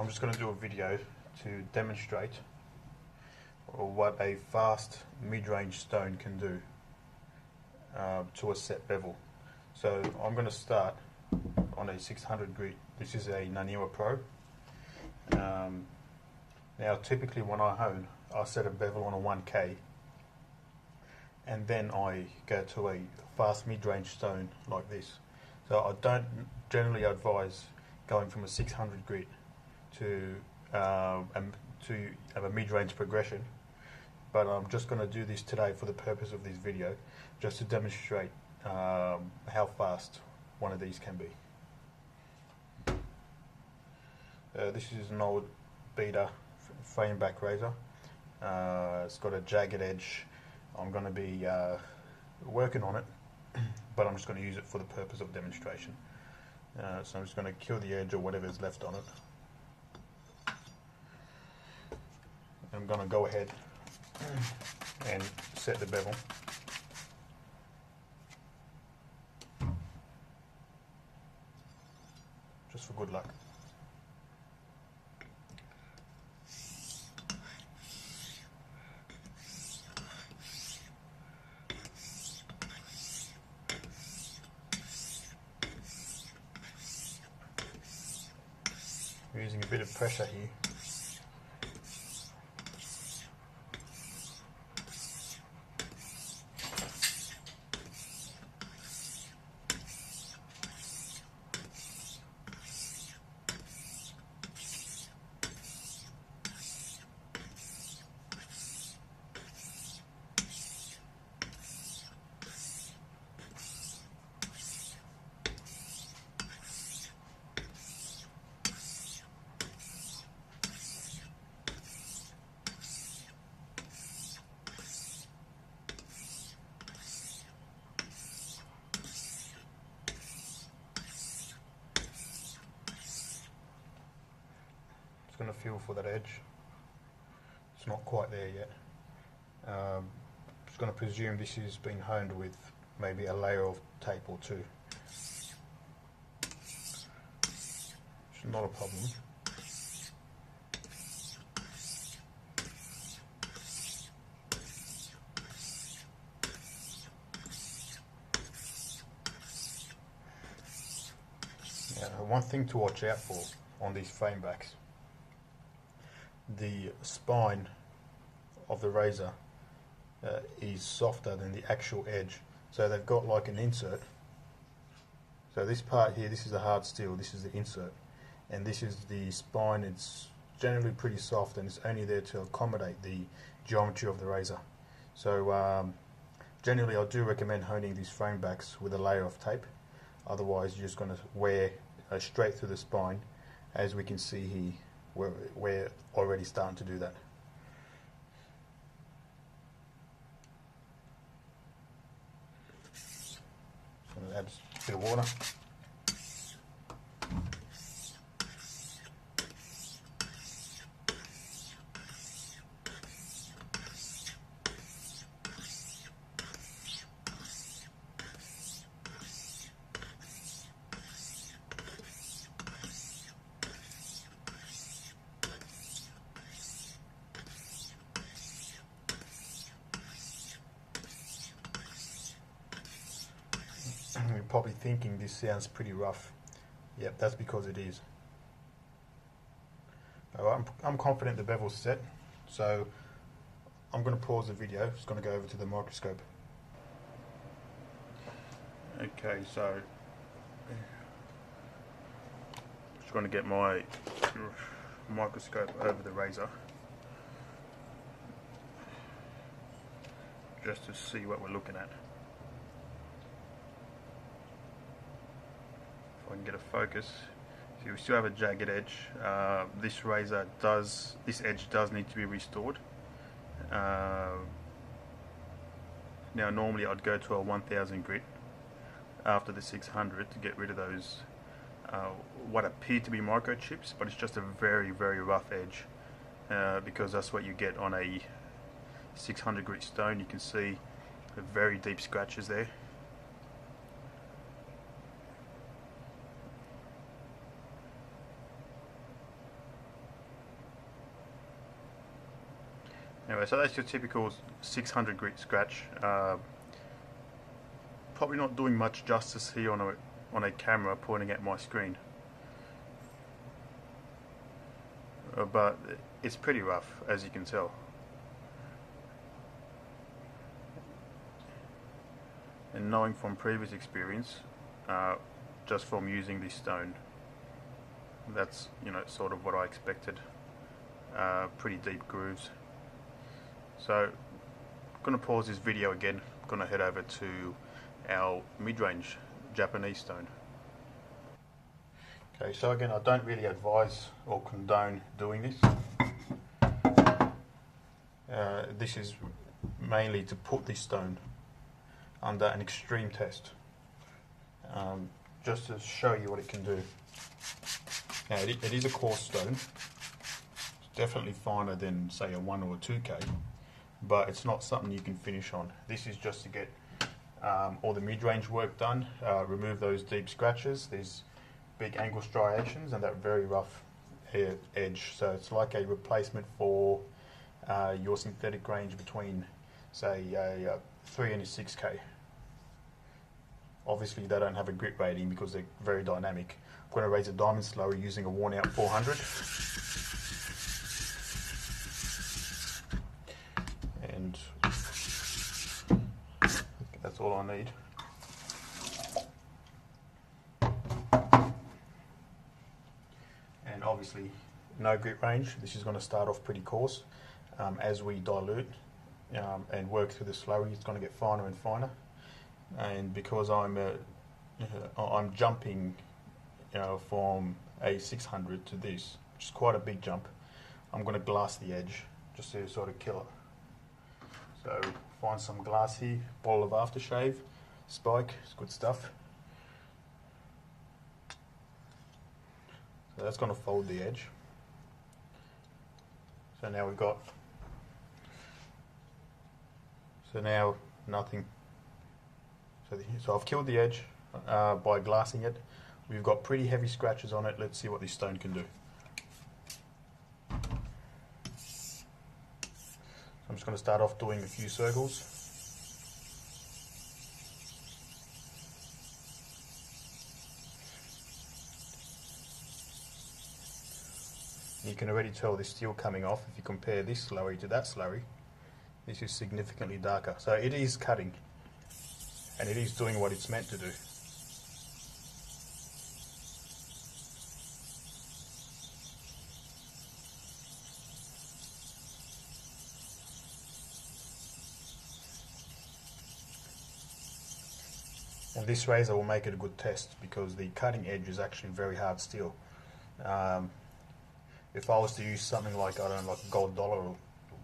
I'm just going to do a video to demonstrate what a fast mid-range stone can do to a set bevel. So I'm going to start on a 600 grit. This is a Naniwa Pro. Now typically when I hone, I set a bevel on a 1K and then I go to a fast mid-range stone like this. So I don't generally advise going from a 600 grit to have a mid-range progression, but I'm just going to do this today for the purpose of this video, just to demonstrate how fast one of these can be. This is an old Beta frame back razor. It's got a jagged edge. I'm going to be working on it, but I'm just going to use it for the purpose of demonstration. So I'm just going to kill the edge or whatever's left on it. I'm going to go ahead and set the bevel. Just for good luck. We're using a bit of pressure here. Going to feel for that edge. It's not quite there yet. Just going to presume this is being honed with maybe a layer of tape or two. It's not a problem. Now, one thing to watch out for on these frame backs: the spine of the razor is softer than the actual edge, so they've got like an insert. So this part here, this is the hard steel, this is the insert, and this is the spine. It's generally pretty soft and it's only there to accommodate the geometry of the razor. So generally I do recommend honing these frame backs with a layer of tape, otherwise you're just going to wear straight through the spine, as we can see here. We're already starting to do that. So I'm going to add a bit of water. You're probably thinking this sounds pretty rough. Yep, that's because it is. Alright, I'm confident the bevel's set, so I'm going to pause the video. Just going to go over to the microscope. Okay, so just going to get my microscope over the razor just to see what we're looking at. If I can get a focus. So we still have a jagged edge. This edge does need to be restored. Now normally I'd go to a 1000 grit after the 600 to get rid of those what appear to be microchips, but it's just a very, very rough edge, because that's what you get on a 600 grit stone. You can see the very deep scratches there. Anyway, so that's your typical 600 grit scratch. Probably not doing much justice here on a camera pointing at my screen, but it's pretty rough, as you can tell. And knowing from previous experience, just from using this stone, that's, you know, sort of what I expected. Pretty deep grooves. So I'm going to pause this video again. I'm going to head over to our mid-range Japanese stone. Okay, so again, I don't really advise or condone doing this. This is mainly to put this stone under an extreme test, just to show you what it can do. Now, it is a coarse stone. It's definitely finer than, say, a 1 or a 2K, but it's not something you can finish on. This is just to get all the mid-range work done, remove those deep scratches, these big angle striations, and that very rough edge. So it's like a replacement for your synthetic range between, say, a 3 and a 6K. Obviously they don't have a grit rating because they're very dynamic. I'm going to raise a diamond slurry using a worn out 400. And that's all I need. And obviously no grit range. This is going to start off pretty coarse. As we dilute and work through the slurry, it's going to get finer and finer. And because I'm jumping, from a 600 to this, which is quite a big jump, I'm going to glass the edge just to sort of kill it. So find some glass here, bottle of aftershave, spike, it's good stuff. So that's going to fold the edge. So now we've got, now nothing. So I've killed the edge by glassing it. We've got pretty heavy scratches on it. Let's see what this stone can do. So I'm just going to start off doing a few circles. You can already tell the steel coming off. If you compare this slurry to that slurry, this is significantly darker. So it is cutting, and it is doing what it's meant to do. And this razor will make it a good test because the cutting edge is actually very hard steel. If I was to use something like, I don't know, like gold dollar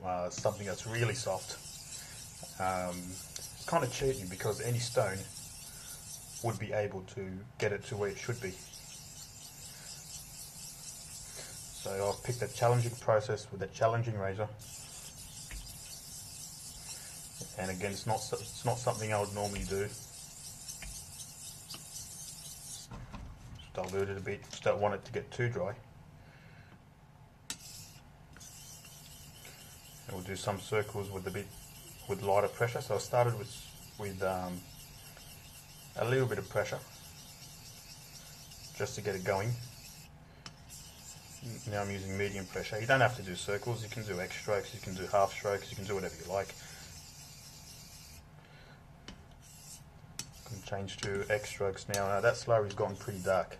or something that's really soft, it's kind of cheating because any stone would be able to get it to where it should be. So I've picked a challenging process with a challenging razor, and again, it's not something I would normally do. Just dilute it a bit. Just don't want it to get too dry. And we'll do some circles with lighter pressure. So I started with a little bit of pressure just to get it going. Now I'm using medium pressure. You don't have to do circles. You can do X strokes. You can do half strokes. You can do whatever you like. Can change to X strokes now. Now that slurry's gone pretty dark.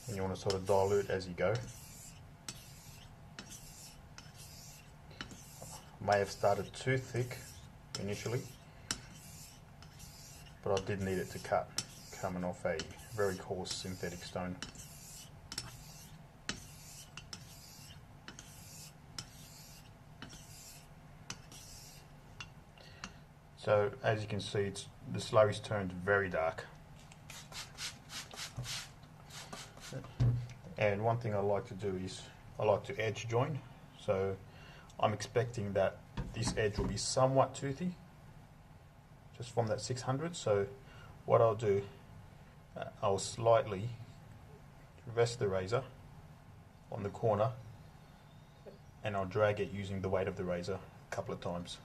And you want to sort of dilute as you go. May have started too thick initially, but I did need it to cut, coming off a very coarse synthetic stone. So as you can see, the slurry's turned very dark. And one thing I like to do is I like to edge join. So I'm expecting that this edge will be somewhat toothy, just from that 600. So what I'll do, I'll slightly rest the razor on the corner, and I'll drag it using the weight of the razor a couple of times.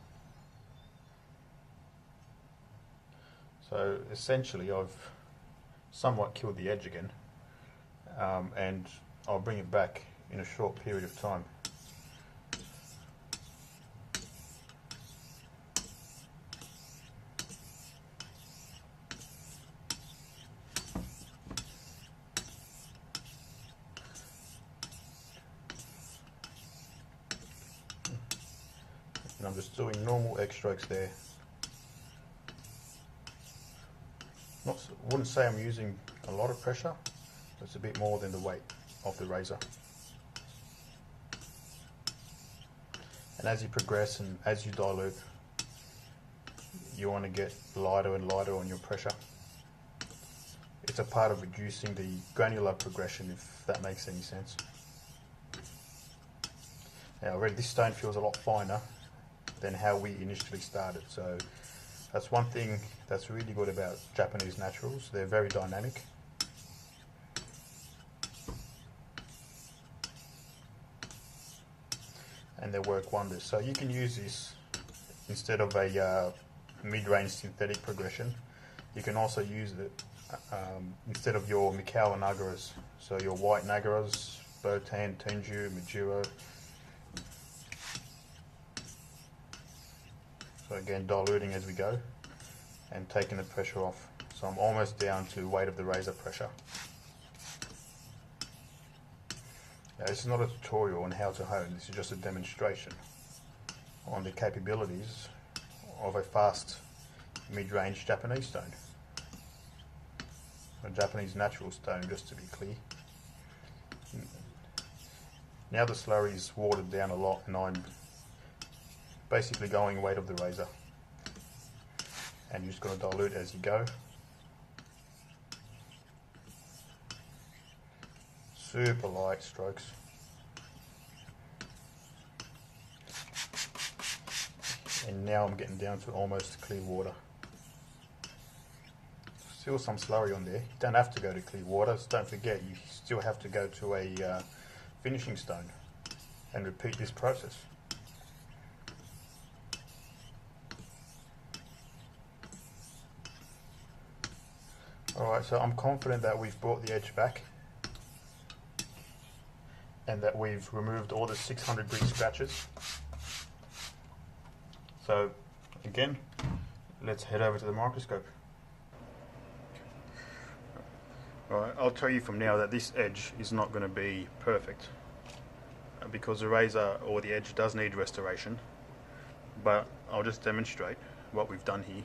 So essentially I've somewhat killed the edge again, and I'll bring it back in a short period of time. And I'm just doing normal edge strokes there. Wouldn't say I'm using a lot of pressure, but it's a bit more than the weight of the razor. And as you progress and as you dilute, you want to get lighter and lighter on your pressure. It's a part of reducing the granular progression, if that makes any sense. Now already this stone feels a lot finer than how we initially started, so that's one thing that's really good about Japanese naturals. They're very dynamic. And they work wonders. So you can use this instead of a mid-range synthetic progression. You can also use it instead of your Mikau and Nagaras. So your white Nagaras, Botan, Tenju, Majuro. So again, diluting as we go and taking the pressure off. So I'm almost down to weight of the razor pressure. Now, this is not a tutorial on how to hone, this is just a demonstration on the capabilities of a fast mid-range Japanese stone. A Japanese natural stone, just to be clear. Now the slurry is watered down a lot and I'm basically going weight of the razor. And you're just going to dilute as you go. Super light strokes. And now I'm getting down to almost clear water. Still some slurry on there. You don't have to go to clear water. So don't forget, you still have to go to a finishing stone and repeat this process. Alright, so I'm confident that we've brought the edge back and that we've removed all the 600 grit scratches. So again, let's head over to the microscope. Alright, I'll tell you from now that this edge is not going to be perfect because the razor or the edge does need restoration, but I'll just demonstrate what we've done here.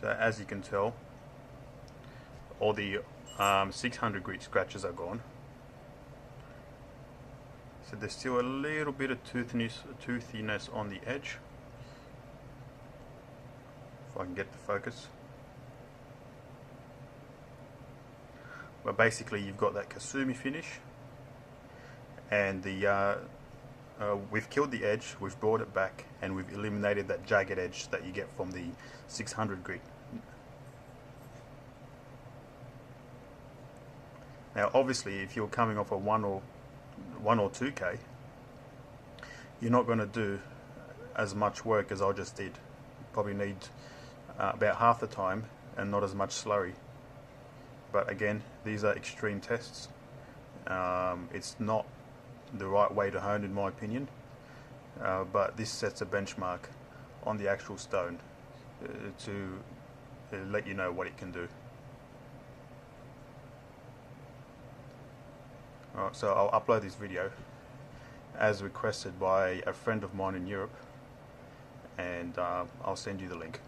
So as you can tell, all the 600 grit scratches are gone. So there's still a little bit of toothiness on the edge. If I can get the focus. But basically you've got that Kasumi finish, and the we've killed the edge, we've brought it back, and we've eliminated that jagged edge that you get from the 600 grit. Now obviously if you're coming off a 1 or 2K, you're not going to do as much work as I just did. You probably need about half the time and not as much slurry. But again, these are extreme tests. It's not the right way to hone in my opinion, but this sets a benchmark on the actual stone to let you know what it can do. Alright, so I'll upload this video as requested by a friend of mine in Europe, and I'll send you the link.